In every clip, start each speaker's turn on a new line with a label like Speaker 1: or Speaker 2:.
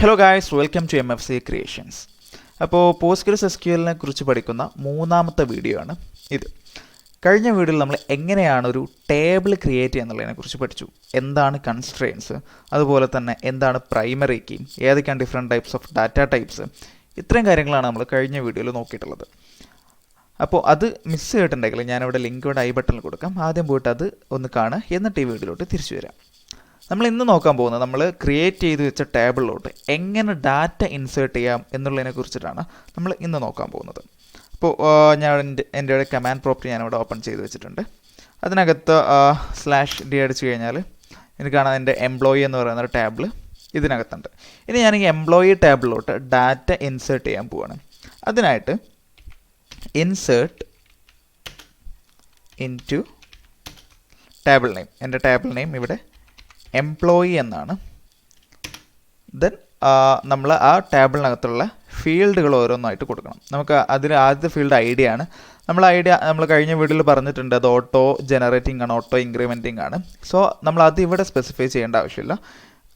Speaker 1: Hello guys, welcome to MFC creations. അപ്പോൾ PostgreSQLനെ കുറിച്ച് പഠിക്കുന്ന മൂന്നാമത്തെ വീഡിയോ ആണ് ഇത്. കഴിഞ്ഞ വീഡിയോയിൽ നമ്മൾ എങ്ങനെയാണ് ഒരു ടേബിൾ ക്രിയേറ്റ് ചെയ്യുന്നതിനെ കുറിച്ച് പഠിച്ചു. എന്താണ് കൺസ്ട്രെയിൻസ്, അതുപോലെ തന്നെ എന്താണ് പ്രൈമറി കീ, ഏതൊക്കെയാണ് different types of data types, ഇത്രയും കാര്യങ്ങളാണ് നമ്മൾ കഴിഞ്ഞ വീഡിയോയിൽ നോക്കിയിട്ടുള്ളത്. അപ്പോൾ അത് മിസ് ചെയ്തിട്ടുണ്ടെങ്കിൽ ഞാനിവിടെ ലിങ്ക് ഇവിടെ ഐ ബട്ടണിൽ കൊടുക്കാം. ആദ്യം പോയിട്ട് അത് ഒന്ന് കാണുക, എന്നിട്ട് ഈ വീഡിയോയിലോട്ട് തിരിച്ചു വരാം. നമ്മൾ ഇന്ന് നോക്കാൻ പോകുന്നത് നമ്മൾ ക്രിയേറ്റ് ചെയ്ത് വെച്ച ടേബിളിലോട്ട് എങ്ങനെ ഡാറ്റ ഇൻസേർട്ട് ചെയ്യാം എന്നുള്ളതിനെ കുറിച്ചിട്ടാണ് നമ്മൾ ഇന്ന് നോക്കാൻ പോകുന്നത്. അപ്പോൾ ഞാൻ എൻ്റെ കമാൻഡ് പ്രോപ്പർട്ടി ഞാനിവിടെ ഓപ്പൺ ചെയ്ത് വെച്ചിട്ടുണ്ട്. അതിനകത്ത് /d അടിച്ചു കഴിഞ്ഞാൽ എനിക്ക് കാണാൻ എൻ്റെ എംപ്ലോയി എന്ന് പറയുന്ന ഒരു ടേബിൾ ഇതിനകത്തുണ്ട്. ഇനി ഞാൻ ഈ എംപ്ലോയി ടേബിളിലോട്ട് ഡാറ്റ ഇൻസേർട്ട് ചെയ്യാൻ പോവാണ്. അതിനായിട്ട് ഇൻസേർട്ട് ഇൻറ്റു ടേബിൾ നെയിം, എൻ്റെ ടേബിൾ നെയിം ഇവിടെ എംപ്ലോയി എന്നാണ്. ദെൻ നമ്മൾ ആ ടേബിളിനകത്തുള്ള ഫീൽഡുകൾ ഓരോന്നായിട്ട് കൊടുക്കണം. നമുക്ക് അതിൽ ആദ്യത്തെ ഫീൽഡ് ഐഡിയ ആണ്. നമ്മൾ കഴിഞ്ഞ വീഡിയോയിൽ പറഞ്ഞിട്ടുണ്ട് അത് ഓട്ടോ ജനറേറ്റിംഗ് ആണ്, ഓട്ടോ ഇൻക്രിമെൻറ്റിംഗ് ആണ്. സോ നമ്മൾ അത് ഇവിടെ സ്പെസിഫൈ ചെയ്യേണ്ട ആവശ്യമില്ല.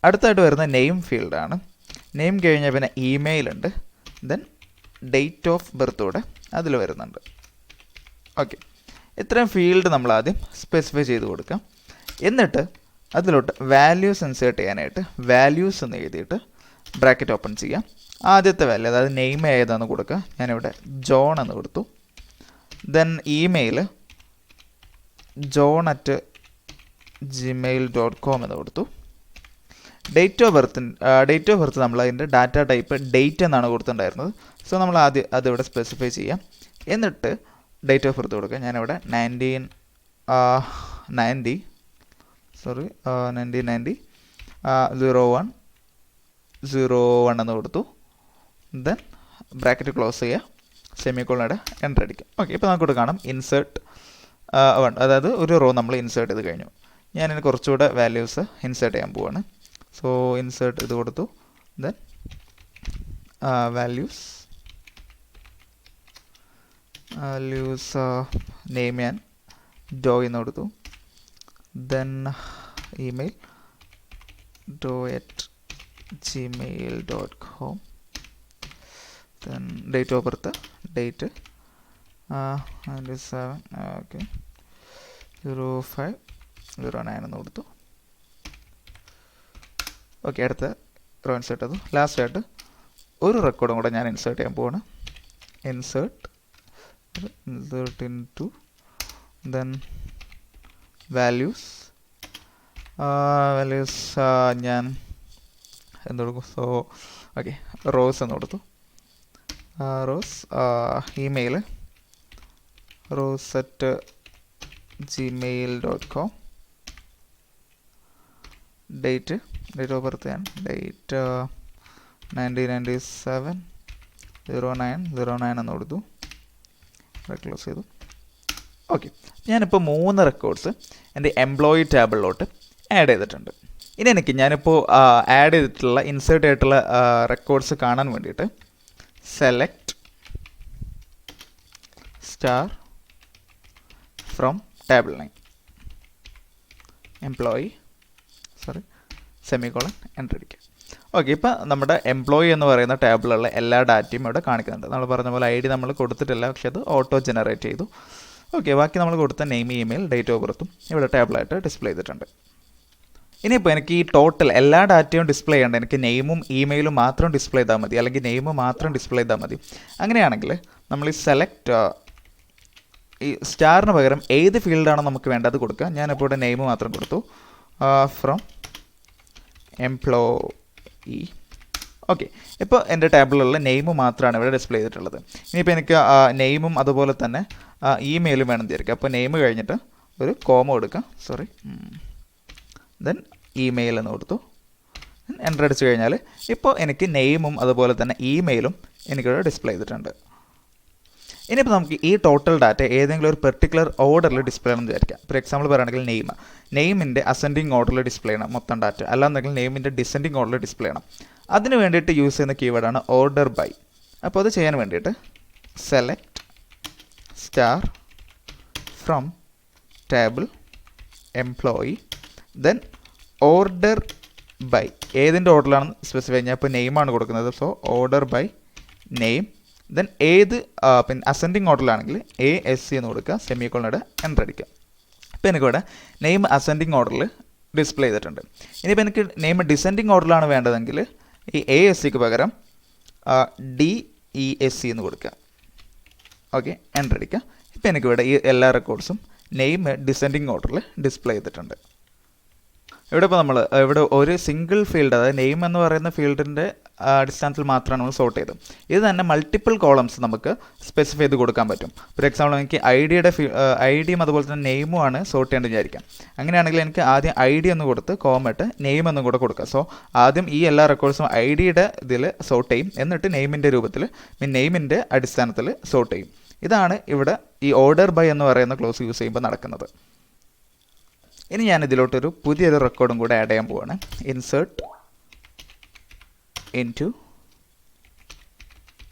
Speaker 1: അടുത്തായിട്ട് വരുന്ന നെയിം ഫീൽഡാണ്. നെയിം കഴിഞ്ഞാൽ പിന്നെ ഇമെയിൽ ഉണ്ട്. ദെൻ ഡേറ്റ് ഓഫ് ബർത്ത് കൂടെ അതിൽ വരുന്നുണ്ട്. ഓക്കെ, ഇത്രയും ഫീൽഡ് നമ്മൾ ആദ്യം സ്പെസിഫൈ ചെയ്ത് കൊടുക്കാം. എന്നിട്ട് അതിലോട്ട് വാല്യൂസ് ഇൻസേർട്ട് ചെയ്യാനായിട്ട് വാല്യൂസ് എന്ന് എഴുതിയിട്ട് ബ്രാക്കറ്റ് ഓപ്പൺ ചെയ്യാം. ആദ്യത്തെ വാല്യൂ, അതായത് നെയിം ഏതാണെന്ന് കൊടുക്കുക. ഞാനിവിടെ ജോൺ എന്ന് കൊടുത്തു. ദെൻ ഇമെയിൽ john@gmail.com എന്ന് കൊടുത്തു. ഡേറ്റ് ഓഫ് ബർത്ത് നമ്മൾ അതിൻ്റെ ഡാറ്റ ടൈപ്പ് ഡേറ്റ് എന്നാണ് കൊടുത്തിട്ടുണ്ടായിരുന്നത്. സോ നമ്മൾ ആദ്യം അതിവിടെ സ്പെസിഫൈ ചെയ്യാം. എന്നിട്ട് ഡേറ്റ് ഓഫ് ബർത്ത് കൊടുക്കുക. ഞാനിവിടെ 1990 01 എന്ന് കൊടുത്തു. ദെൻ ബ്രാക്കറ്റ് ക്ലോസ് ചെയ്യുക, സെമിക്കോളോടെ എൻ്റർ അടിക്കുക. ഓക്കെ, ഇപ്പോൾ നമുക്കിവിടെ കാണാം ഇൻസേർട്ട് 1, അതായത് ഒരു റോ നമ്മൾ ഇൻസേർട്ട് ചെയ്ത് കഴിഞ്ഞു. ഞാനിന് കുറച്ചുകൂടെ വാല്യൂസ് ഇൻസേർട്ട് ചെയ്യാൻ പോവാണ്. സോ ഇൻസേർട്ട് ഇത് കൊടുത്തു. ദെൻ വാല്യൂസ് നെയിം ഞാൻ ഡോയ് എന്ന് കൊടുത്തു. Then email do@gmail.com. Then date of birth date 97 okay 0509 എന്ന് കൊടുത്തു. ഓക്കെ, അടുത്ത റോ ഇൻസേർട്ട് ചെയ്തു. ലാസ്റ്റായിട്ട് ഒരു റെക്കോർഡും കൂടെ ഞാൻ ഇൻസേർട്ട് ചെയ്യാൻ പോവാണ്. ഇൻസേർട്ട് ഇൻറ്റു ദെൻ വാല്യൂസ് ഞാൻ എന്ത് കൊടുക്കും? സോ ഓക്കെ, റോസ് എന്ന് കൊടുത്തു. Rose email rose@gmail.com. Date of birth ഞാൻ ഡേറ്റ് 1997 09 എന്ന് കൊടുത്തു. ക്ലോസ് ചെയ്തു. ഓക്കെ, ഞാനിപ്പോൾ 3 റെക്കോർഡ്സ് എൻ്റെ എംപ്ലോയി ടേബിളിലോട്ട് ആഡ് ചെയ്തിട്ടുണ്ട്. ഇനി ഞാനിപ്പോൾ ആഡ് ചെയ്തിട്ടുള്ള ഇൻസേർട്ട് ആയിട്ടുള്ള റെക്കോർഡ്സ് കാണാൻ വേണ്ടിയിട്ട് select star from table name employee semicolon enter അടിക്കുക. ഓക്കെ, ഇപ്പോൾ നമ്മുടെ എംപ്ലോയി എന്ന് പറയുന്ന ടേബിളിലുള്ള എല്ലാ ഡാറ്റയും ഇവിടെ കാണിക്കുന്നുണ്ട്. നമ്മൾ പറഞ്ഞ പോലെ ID നമ്മൾ കൊടുത്തിട്ടില്ല, പക്ഷേ അത് ഓട്ടോ ജനറേറ്റ് ചെയ്തു. ഓക്കെ, ബാക്കി നമ്മൾ കൊടുത്ത നെയിം ഇമെയിൽ ഡേറ്റ് ഓഫ് ബർത്തും ഇവിടെ ടേബിളായിട്ട് ഡിസ്പ്ലേ ചെയ്തിട്ടുണ്ട്. ഇനിയിപ്പോൾ എനിക്ക് ഈ ടോട്ടൽ എല്ലാ ഡാറ്റയും ഡിസ്പ്ലേ ചെയ്യേണ്ട, എനിക്ക് നെയിമും ഇമെയിലും മാത്രം ഡിസ്പ്ലേ ചെയ്താൽ മതി, അല്ലെങ്കിൽ നെയിം മാത്രം ഡിസ്പ്ലേ ചെയ്താൽ മതി. അങ്ങനെയാണെങ്കിൽ നമ്മൾ ഈ സെലക്ട് ഈ സ്റ്റാറിന് പകരം ഏത് ഫീൽഡാണോ നമുക്ക് വേണ്ടത് കൊടുക്കുക. ഞാനിപ്പോൾ ഇവിടെ നെയിം മാത്രം കൊടുത്തു, ഫ്രം എംപ്ലോയി. ഓക്കെ, ഇപ്പോൾ എൻ്റെ ടേബിളിലുള്ള നെയിം മാത്രമാണ് ഇവിടെ ഡിസ്പ്ലേ ചെയ്തിട്ടുള്ളത്. ഇനിയിപ്പോൾ എനിക്ക് നെയിമും അതുപോലെ തന്നെ ഇമെയിലും വേണം വിചാരിക്കുക. അപ്പോൾ നെയിം കഴിഞ്ഞിട്ട് ഒരു കോമ കൊടുക്കുക, ദെൻ ഇമെയിൽ എന്ന് കൊടുത്തു. എൻ്റർ അടിച്ചു കഴിഞ്ഞാൽ ഇപ്പോൾ എനിക്ക് നെയിമും അതുപോലെ തന്നെ ഇമെയിലും എനിക്കിവിടെ ഡിസ്പ്ലേ ചെയ്തിട്ടുണ്ട്. ഇനിയിപ്പോൾ നമുക്ക് ഈ ടോട്ടൽ ഡാറ്റ ഏതെങ്കിലും ഒരു പെർട്ടിക്കുലർ ഓർഡറിൽ ഡിസ്പ്ലേ ചെയ്യണം എന്ന് വിചാരിക്കാം. ഫോർ എക്സാമ്പിൾ പറയുകയാണെങ്കിൽ നെയിമിൻ്റെ അസെൻഡിങ് ഓർഡറിൽ ഡിസ്പ്ലേ ചെയ്യണം മൊത്തം ഡാറ്റ, അല്ലാന്നുണ്ടെങ്കിൽ നെയിമിൻ്റെ ഡിസെൻഡിങ് ഓർഡറിൽ ഡിസ്പ്ലേ ചെയ്യണം. അതിന് വേണ്ടിയിട്ട് യൂസ് ചെയ്യുന്ന കീവേഡാണ് ഓർഡർ ബൈ. അപ്പോൾ അത് ചെയ്യാൻ വേണ്ടിയിട്ട് select star from table employee then order by ഏതിൻ്റെ ഓർഡറിലാണെന്ന് സ്പെസിഫൈ ചെയ്യാം. ഇപ്പോൾ നെയിമാണ് കൊടുക്കുന്നത്. So order by name. Then ഏത് പിന്നെ അസെൻഡിങ് ഓർഡറിലാണെങ്കിൽ ASC എന്ന് കൊടുക്കുക, സെമിക്കോളനോട് എൻ്റർ അടിക്കുക. ഇപ്പോൾ എനിക്കിവിടെ നെയിം അസെൻഡിങ് ഓർഡറിൽ ഡിസ്പ്ലേ ചെയ്തിട്ടുണ്ട്. ഇനിയിപ്പോൾ എനിക്ക് നെയിം ഡിസെൻഡിങ് ഓർഡറിലാണ് വേണ്ടതെങ്കിൽ ഈ ASCക്ക് പകരം DESC എന്ന് കൊടുക്കുക. ഓക്കെ, എൻ്റർ അടിക്കുക. ഇപ്പോൾ എനിക്കിവിടെ ഈ എല്ലാ റെക്കോർഡ്സും നെയിം ഡിസെൻഡിങ് ഓർഡറിൽ ഡിസ്പ്ലേ ചെയ്തിട്ടുണ്ട്. ഇവിടെ ഇപ്പോൾ നമ്മൾ ഇവിടെ ഒരു സിംഗിൾ ഫീൽഡ്, അതായത് നെയിം എന്ന് പറയുന്ന ഫീൽഡിൻ്റെ അടിസ്ഥാനത്തിൽ മാത്രമാണ് നമ്മൾ സോർട്ട് ചെയ്തത്. ഇത് തന്നെ മൾട്ടിപ്പിൾ കോളംസ് നമുക്ക് സ്പെസിഫൈ ചെയ്ത് കൊടുക്കാൻ പറ്റും. ഫോർ എക്സാമ്പിൾ എനിക്ക് ഐഡിയും അതുപോലെ തന്നെ നെയിമും ആണ് സോർട്ട് ചെയ്യേണ്ടത് വിചാരിക്കാം. അങ്ങനെയാണെങ്കിൽ എനിക്ക് ആദ്യം ID എന്ന് കൊടുത്ത് കോമട്ട് നെയിം എന്നും കൂടെ കൊടുക്കുക. സോ ആദ്യം ഈ എല്ലാ റെക്കോർഡ്സും IDയുടെ ഇതിൽ സോർട്ട് ചെയ്യും, എന്നിട്ട് നെയിമിൻ്റെ രൂപത്തിൽ നെയിമിൻ്റെ അടിസ്ഥാനത്തിൽ സോർട്ട് ചെയ്യും. ഇതാണ് ഇവിടെ ഈ ഓർഡർ ബൈ എന്ന് പറയുന്ന ക്ലോസ് യൂസ് ചെയ്യുമ്പോൾ നടക്കുന്നത്. ഇനി ഞാൻ ഇതിലോട്ടൊരു പുതിയൊരു റെക്കോർഡും കൂടെ ആഡ് ചെയ്യാൻ പോവാണ്. Insert into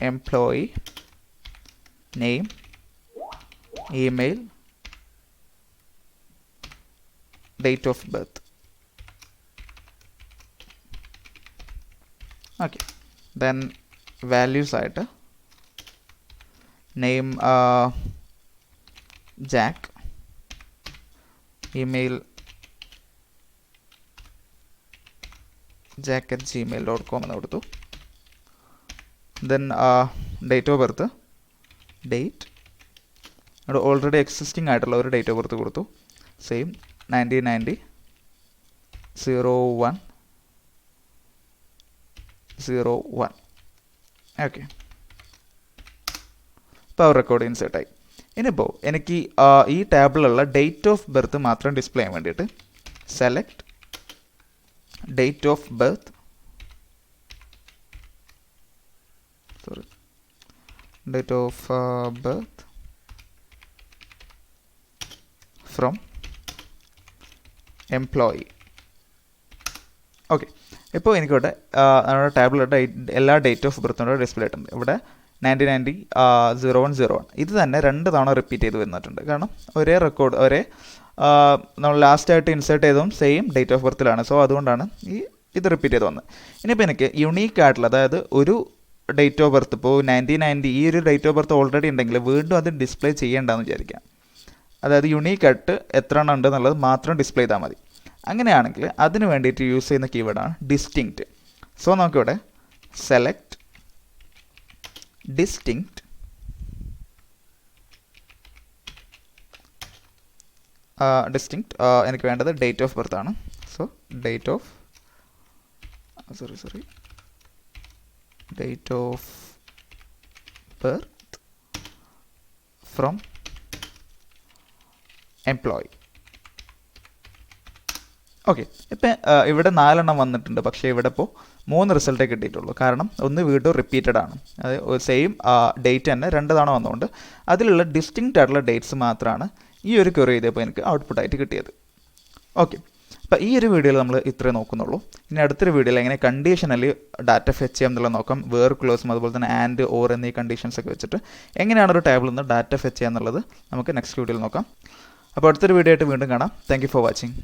Speaker 1: employee name email date of birth. Okay, then values ആയിട്ട് നെയിം ജാക്ക്, ഇമെയിൽ jack@gmail.com എന്ന് കൊടുത്തു. Then date of birth, date അവിടെ ഓൾറെഡി എക്സിസ്റ്റിംഗ് ആയിട്ടുള്ള ഒരു ഡേറ്റ് ഓഫ് ബർത്ത് കൊടുത്തു. സെയിം 1990/01/01. ഓക്കെ, പവർ റെക്കോർഡ് ഇൻസേർട്ടായി. ഇനിയിപ്പോൾ എനിക്ക് ഈ ടാബിലുള്ള ഡേറ്റ് ഓഫ് ബർത്ത് മാത്രം ഡിസ്പ്ലേ ചെയ്യാൻ വേണ്ടിയിട്ട് select date of birth, from employee. Okay, ഇപ്പോൾ എനിക്കിവിടെ നമ്മുടെ ടാബിലുള്ള എല്ലാ ഡേറ്റ് ഓഫ് ബർത്തിനോട് ഡിസ്പ്ലേ ആയിട്ടുണ്ട്. ഇവിടെ 1990/01/01. ഇത് തന്നെ 2 തവണ റിപ്പീറ്റ് ചെയ്ത് വന്നിട്ടുണ്ട്. കാരണം ഒരേ റെക്കോർഡ് നമ്മൾ ലാസ്റ്റായിട്ട് ഇൻസേർട്ട് ചെയ്തതും സെയിം ഡേറ്റ് ഓഫ് ബർത്തിലാണ്. സോ അതുകൊണ്ടാണ് ഇത് റിപ്പീറ്റ് ചെയ്ത് വന്നത്. ഇനിയിപ്പോൾ എനിക്ക് യുണീക്ക് ആയിട്ടുള്ള, അതായത് ഒരു ഡേറ്റ് ഓഫ് ബർത്ത് ഇപ്പോൾ 1990 ഈ ഒരു ഡേറ്റ് ഓഫ് ബർത്ത് ഓൾറെഡി ഉണ്ടെങ്കിൽ വീണ്ടും അത് ഡിസ്പ്ലേ ചെയ്യേണ്ടെന്ന് വിചാരിക്കാം. അതായത് യുണീക്കായിട്ട് എത്ര എണ്ണം ഉണ്ട് എന്നുള്ളത് മാത്രം ഡിസ്പ്ലേ ചെയ്താൽ മതി. അങ്ങനെയാണെങ്കിൽ അതിന് വേണ്ടിയിട്ട് യൂസ് ചെയ്യുന്ന കീവേഡാണ് ഡിസ്റ്റിങ്ക്റ്റ്. സോ നമുക്കിവിടെ സെലക്ട് distinct എനിക്ക് വേണ്ടത് ഡേറ്റ് ഓഫ് ബർത്ത് ആണ്. So date of birth from employee. Okay, ഇപ്പം ഇവിടെ 4 എണ്ണം വന്നിട്ടുണ്ട്. പക്ഷേ ഇവിടെ ഇപ്പോൾ 3 റിസൾട്ടേ കിട്ടിയിട്ടുള്ളൂ. കാരണം ഒന്ന് വീണ്ടും റിപ്പീറ്റഡ് ആണ്. അതായത് സെയിം ഡേറ്റ് തന്നെ 2 തവണ വന്നുകൊണ്ട് അതിലുള്ള ഡിസ്റ്റിങ്ക്റ്റ് ആയിട്ടുള്ള ഡേറ്റ്സ് മാത്രമാണ് ഈ ഒരു ക്വറി ചെയ്തപ്പോൾ എനിക്ക് ഔട്ട്പുട്ടായിട്ട് കിട്ടിയത്. ഓക്കെ, അപ്പോൾ ഈ ഒരു വീഡിയോയിൽ നമ്മൾ ഇത്രേ നോക്കുന്നുള്ളൂ. ഇനി അടുത്തൊരു വീഡിയോയിൽ എങ്ങനെ കണ്ടീഷണലി ഡാറ്റ ഫെച്ച് ചെയ്യാം എന്നുള്ളത് നോക്കാം. വേർ ക്ലോസും അതുപോലെ തന്നെ ആൻഡ് ഓർ എന്നീ കണ്ടീഷൻസ് ഒക്കെ വെച്ചിട്ട് എങ്ങനെയാണ് ഒരു ടേബിളിൽ നിന്ന് ഡാറ്റ ഫെച്ച് ചെയ്യുക എന്നുള്ളത് നമുക്ക് നെക്സ്റ്റ് വീഡിയോയിൽ നോക്കാം. അപ്പോൾ അടുത്തൊരു വീഡിയോ ആയിട്ട് വീണ്ടും കാണാം. Thank you for watching.